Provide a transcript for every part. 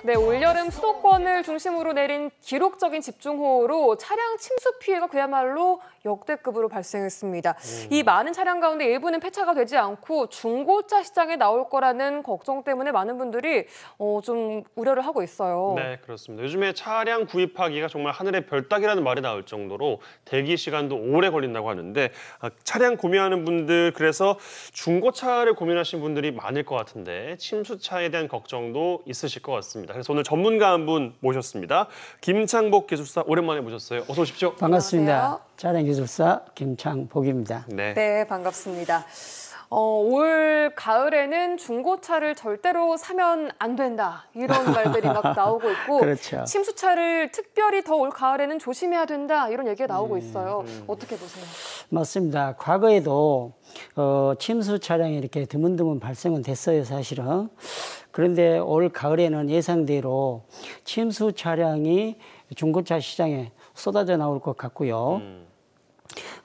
네, 올여름 수도권을 중심으로 내린 기록적인 집중호우로 차량 침수 피해가 그야말로 역대급으로 발생했습니다. 이 많은 차량 가운데 일부는 폐차가 되지 않고 중고차 시장에 나올 거라는 걱정 때문에 많은 분들이 좀 우려를 하고 있어요. 네, 그렇습니다. 요즘에 차량 구입하기가 정말 하늘의 별 따기라는 말이 나올 정도로 대기 시간도 오래 걸린다고 하는데 차량 구매하는 분들 그래서 중고차를 고민하시는 분들이 많을 것 같은데 침수차에 대한 걱정도 있으실 것 같습니다. 그래서 오늘 전문가 한 분 모셨습니다. 김창복 기술사 오랜만에 모셨어요. 어서 오십시오. 반갑습니다. 안녕하세요. 차량 기술사 김창복입니다. 네, 반갑습니다. 올 가을에는 중고차를 절대로 사면 안 된다 이런 말들이 막 나오고 있고 그렇죠. 침수차를 특별히 더 올 가을에는 조심해야 된다 이런 얘기가 나오고 있어요. 어떻게 보세요? 맞습니다. 과거에도 침수 차량이 이렇게 드문드문 발생은 됐어요, 사실은. 그런데 올 가을에는 예상대로 침수 차량이 중고차 시장에 쏟아져 나올 것 같고요.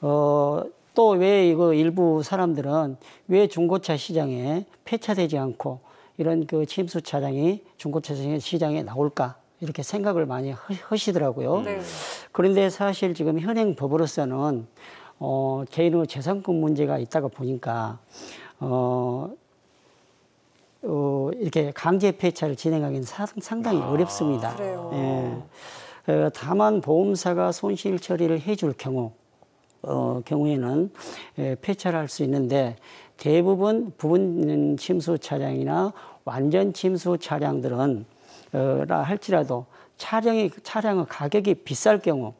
또 왜 이거 일부 사람들은 왜 중고차 시장에 폐차되지 않고 이런 그 침수 차량이 중고차 시장에 나올까 이렇게 생각을 많이 하시더라고요. 네. 그런데 사실 지금 현행 법으로서는 개인의 재산권 문제가 있다가 보니까 이렇게 강제 폐차를 진행하기는 상당히 어렵습니다. 그래요. 예. 다만 보험사가 손실 처리를 해줄 경우에는 폐차를 할 수 있는데 대부분 부분 침수 차량이나 완전 침수 차량들은 할지라도 차량의 가격이 비쌀 경우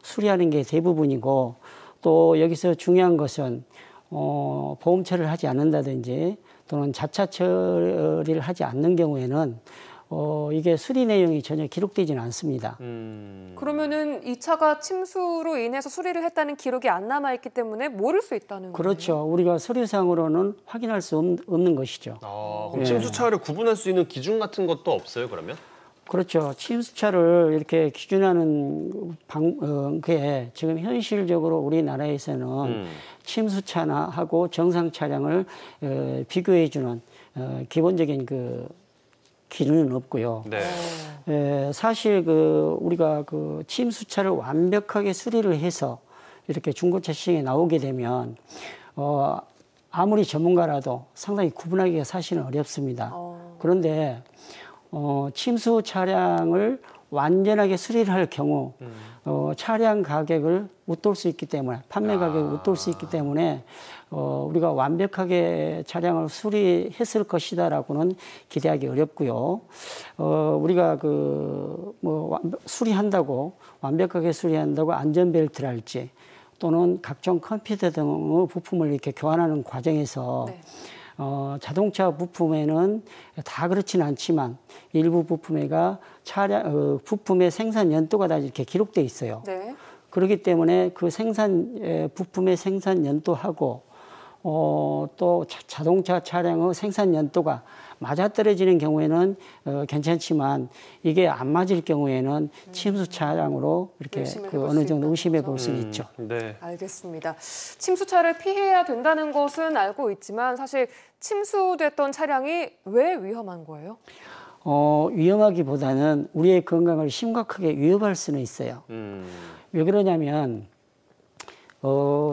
수리하는 게 대부분이고 또 여기서 중요한 것은 보험 처리를 하지 않는다든지 또는 자차 처리를 하지 않는 경우에는 이게 수리 내용이 전혀 기록되지는 않습니다. 그러면은 이 차가 침수로 인해서 수리를 했다는 기록이 안 남아있기 때문에 모를 수 있다는 거예요? 그렇죠. 우리가 서류상으로는 확인할 수 없는 것이죠. 그럼 침수차를 구분할 수 있는 기준 같은 것도 없어요, 그러면? 그렇죠. 침수차를 이렇게 기준하는 게 지금 현실적으로 우리나라에서는 침수차나 하고 정상 차량을 비교해주는 기본적인 그 기준은 없고요. 네. 사실 우리가 침수차를 완벽하게 수리를 해서 이렇게 중고차 시장에 나오게 되면 아무리 전문가라도 상당히 구분하기가 사실은 어렵습니다. 그런데 침수 차량을 완전하게 수리를 할 경우 차량 가격을 웃돌 수 있기 때문에 판매 가격을 웃돌 수 있기 때문에 우리가 완벽하게 차량을 수리했을 것이다라고는 기대하기 어렵고요. 우리가 완벽하게 수리한다고 안전벨트랄지 또는 각종 컴퓨터 등의 부품을 이렇게 교환하는 과정에서 네. 자동차 부품에는 다 그렇지는 않지만 일부 부품에가 부품의 생산 연도가 다 이렇게 기록돼 있어요. 네. 그렇기 때문에 그 부품의 생산 연도하고 또 자동차 차량의 생산 연도가 맞아떨어지는 경우에는 괜찮지만 이게 안 맞을 경우에는 침수 차량으로 이렇게 어느 정도 의심해 볼 수는 있죠. 네. 알겠습니다. 침수차를 피해야 된다는 것은 알고 있지만 사실 침수됐던 차량이 왜 위험한 거예요? 위험하기보다는 우리의 건강을 심각하게 위협할 수는 있어요. 왜 그러냐면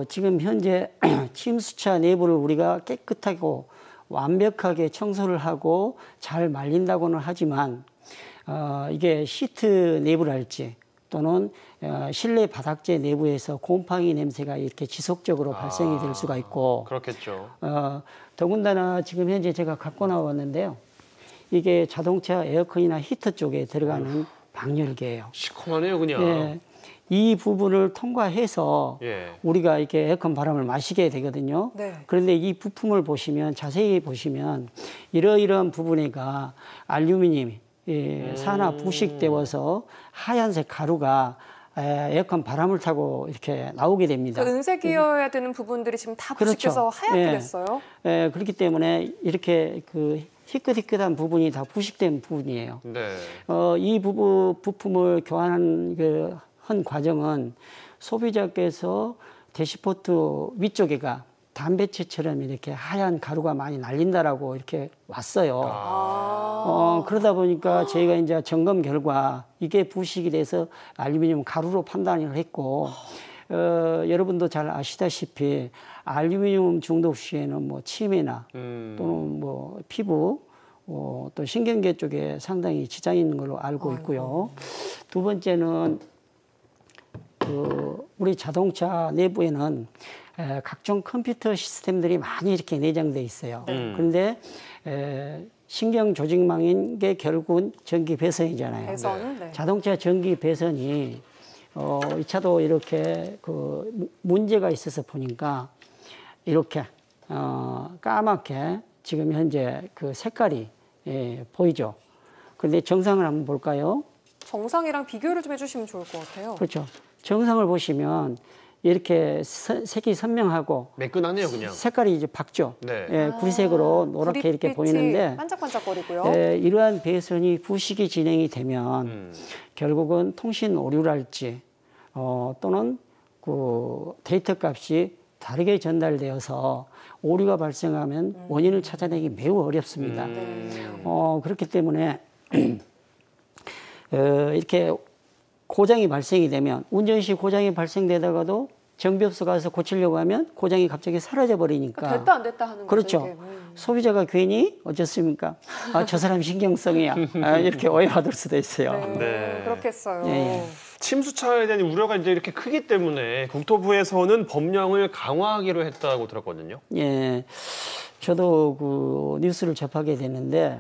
지금 현재 침수차 내부를 우리가 깨끗하고 완벽하게 청소를 하고 잘 말린다고는 하지만 이게 시트 내부랄지 또는 실내 바닥재 내부에서 곰팡이 냄새가 이렇게 지속적으로 발생이 될 수가 있고 그렇겠죠. 더군다나 지금 현재 제가 갖고 나왔는데요. 이게 자동차 에어컨이나 히터 쪽에 들어가는 방열개예요. 시커하네요, 그냥. 예, 이 부분을 통과해서 우리가 이렇게 에어컨 바람을 마시게 되거든요. 네. 그런데 이 부품을 자세히 보시면 이러이러한 부분에가 알루미늄이 산화 부식되어서 하얀색 가루가 에어컨 바람을 타고 이렇게 나오게 됩니다. 그 은색이어야 되는 부분들이 지금 다 그렇죠. 부식돼서 하얗게 됐어요. 그렇기 때문에 이렇게 희끗희끗한 부분이 다 부식된 부분이에요. 네. 이 부품을 교환한 한 과정은 소비자께서 대시포트 위쪽에가 담배채처럼 이렇게 하얀 가루가 많이 날린다라고 이렇게 왔어요. 그러다 보니까 저희가 이제 점검 결과 이게 부식이 돼서 알루미늄 가루로 판단을 했고, 여러분도 잘 아시다시피 알루미늄 중독 시에는 뭐 치매나 또는 뭐 피부, 또 신경계 쪽에 상당히 지장이 있는 걸로 알고 있고요. 두 번째는 우리 자동차 내부에는 각종 컴퓨터 시스템들이 많이 이렇게 내장돼 있어요. 그런데 신경 조직망인 게 결국은 전기 배선이잖아요. 배선. 네. 자동차 전기 배선이 이 차도 이렇게 문제가 있어서 보니까 이렇게 까맣게 지금 현재 그 색깔이 보이죠. 그런데 정상을 한번 볼까요? 정상이랑 비교를 좀 해주시면 좋을 것 같아요. 그렇죠. 정상을 보시면 이렇게 색이 선명하고 매끈하네요, 그냥. 색깔이 이제 밝죠. 네. 구리색으로 노랗게 이렇게 구릿빛이 보이는데 반짝반짝거리고요. 이러한 배선이 부식이 진행이 되면 결국은 통신 오류랄지 또는 그 데이터 값이 다르게 전달되어서 오류가 발생하면 원인을 찾아내기 매우 어렵습니다. 그렇기 때문에 이렇게 고장이 발생이 되면 운전 시 고장이 발생되다가도 정비업소 가서 고치려고 하면 고장이 갑자기 사라져 버리니까 됐다 안 됐다 하는 그렇죠. 거죠. 이게. 소비자가 괜히 어쩌습니까? 저 사람 신경성이야. 이렇게 오해받을 수도 있어요. 네. 그렇겠어요. 예. 침수차에 대한 우려가 이제 이렇게 크기 때문에 국토부에서는 법령을 강화하기로 했다고 들었거든요. 예. 저도 그 뉴스를 접하게 됐는데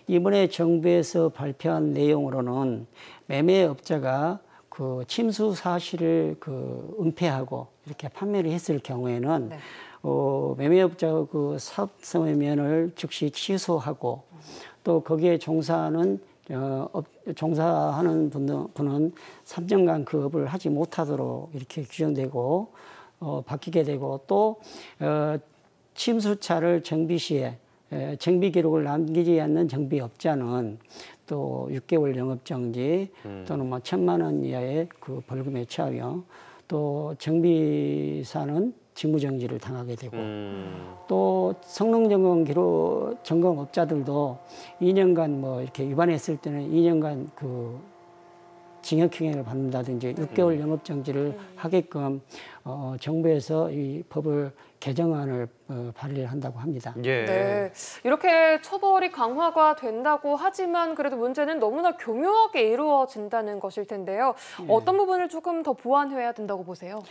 이번에 정부에서 발표한 내용으로는 매매업자가 그 침수 사실을 은폐하고 이렇게 판매를 했을 경우에는 네. 매매업자 그 사업성의 면을 즉시 취소하고 또 거기에 종사하는 분은 3년간 그 업을 하지 못하도록 이렇게 규정되고 바뀌게 되고 또 침수차를 정비 시에 정비 기록을 남기지 않는 정비업자는 또 6개월 영업정지 또는 뭐 1,000만 원 이하의 그 벌금에 처하며 또 정비사는 직무정지를 당하게 되고 또 성능 점검업자들도 2년간 뭐 이렇게 위반했을 때는 2년간 그 징역형을 받는다든지 6개월 영업정지를 하게끔 정부에서 이 법을 개정안을 발의를 한다고 합니다. 예. 네. 이렇게 처벌이 강화가 된다고 하지만 그래도 문제는 너무나 교묘하게 이루어진다는 것일 텐데요. 어떤 부분을 조금 더 보완해야 된다고 보세요?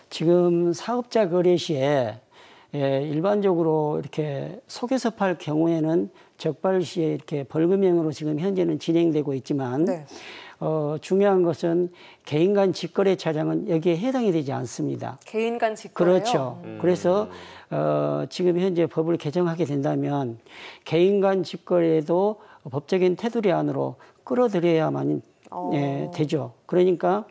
지금 사업자 거래 시에 일반적으로 이렇게 속여서 팔 경우에는 적발 시에 이렇게 벌금형으로 지금 현재는 진행되고 있지만 네. 중요한 것은 개인 간 직거래 차량은 여기에 해당이 되지 않습니다. 개인 간 직거래요? 그렇죠. 그래서 지금 현재 법을 개정하게 된다면 개인 간 직거래도 법적인 테두리 안으로 끌어들여야만 되죠. 그러니까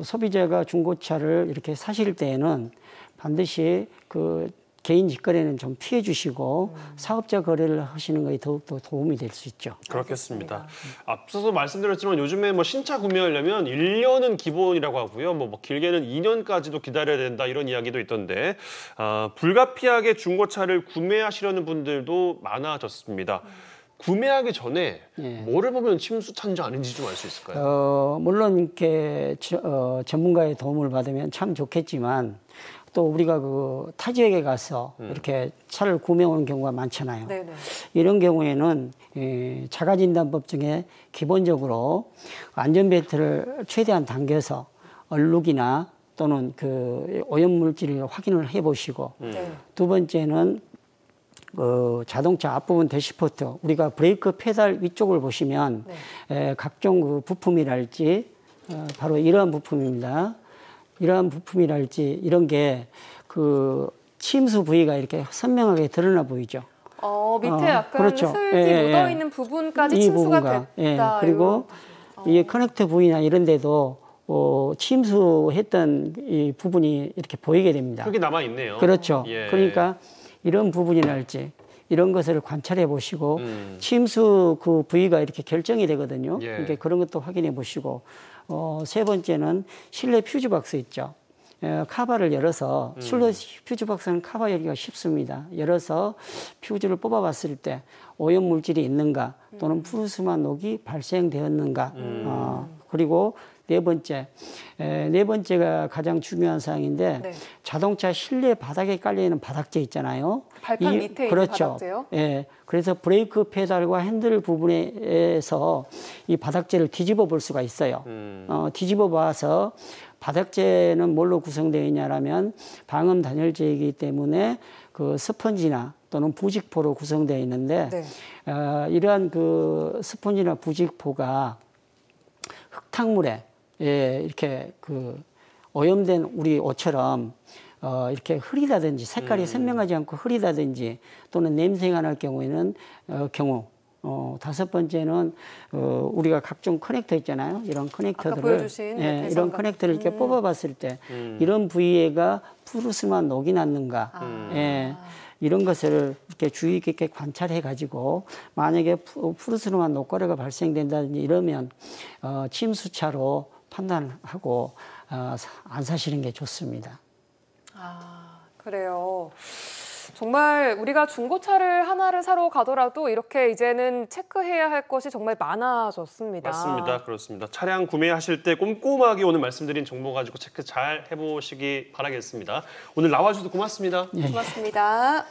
소비자가 중고차를 이렇게 사실 때에는 반드시 그 개인 직거래는 좀 피해 주시고 사업자 거래를 하시는 것이 더욱더 도움이 될 수 있죠. 그렇겠습니다. 앞서서 말씀드렸지만 요즘에 뭐 신차 구매하려면 1년은 기본이라고 하고요. 뭐 길게는 2년까지도 기다려야 된다 이런 이야기도 있던데 불가피하게 중고차를 구매하시려는 분들도 많아졌습니다. 구매하기 전에 뭐를 보면 침수차인지 아닌지 좀 알 수 있을까요? 물론 이렇게 전문가의 도움을 받으면 참 좋겠지만 또 우리가 그 타 지역에 가서 이렇게 차를 구매해 오는 경우가 많잖아요. 네네. 이런 경우에는 자가진단법 중에 기본적으로 안전벨트를 최대한 당겨서 얼룩이나 또는 그 오염물질을 확인을 해 보시고 두 번째는 자동차 앞부분 대시포트 우리가 브레이크 페달 위쪽을 보시면 각종 그 부품이랄지 바로 이러한 부품입니다. 이러한 부품이랄지 이런 게 그 침수 부위가 이렇게 선명하게 드러나 보이죠. 밑에 약간 그렇죠. 흙이 묻어있는 부분까지 이 침수가 부분과, 됐다. 그리고 이 커넥터 부위나 이런 데도 침수했던 이 부분이 이렇게 보이게 됩니다. 흙이 남아 있네요. 그렇죠. 예. 그러니까 이런 부분이랄지 이런 것을 관찰해 보시고 침수 그 부위가 이렇게 결정이 되거든요. 그러니까 그런 것도 확인해 보시고 세 번째는 실내 퓨즈 박스 있죠. 카바를 열어서 실내 퓨즈 박스는 카바 열기가 쉽습니다. 열어서 퓨즈를 뽑아봤을 때 오염 물질이 있는가 또는 푸르스름한 녹이 발생되었는가. 그리고 네 번째가 가장 중요한 사항인데 네. 자동차 실내 바닥에 깔려 있는 바닥재 있잖아요. 발판 밑에 있는 그렇죠. 바닥재요? 예. 그래서 브레이크 페달과 핸들 부분에서 이 바닥재를 뒤집어 볼 수가 있어요. 뒤집어 봐서 바닥재는 뭘로 구성되어 있냐라면 방음 단열재이기 때문에 그 스펀지나 또는 부직포로 구성되어 있는데 네. 이러한 그 스펀지나 부직포가 흙탕물에 이렇게 그 오염된 우리 옷처럼 이렇게 흐리다든지 색깔이 선명하지 않고 흐리다든지 또는 냄새가 날 경우에는 다섯 번째는 우리가 각종 커넥터 있잖아요. 이런 커넥터들을 보여주신 이런 커넥터를 이렇게 뽑아봤을 때 이런 부위에가 푸르스름한 녹이 났는가 이런 것을 이렇게 주의 깊게 관찰해 가지고 만약에 푸르스름한 녹과류가 발생된다든지 이러면 침수차로 판단하고 안 사시는 게 좋습니다. 아, 그래요. 정말 우리가 중고차를 하나를 사러 가더라도 이렇게 이제는 체크해야 할 것이 정말 많아졌습니다. 맞습니다. 그렇습니다. 차량 구매하실 때 꼼꼼하게 오늘 말씀드린 정보 가지고 체크 잘 해보시기 바라겠습니다. 오늘 나와주셔서 고맙습니다. 고맙습니다.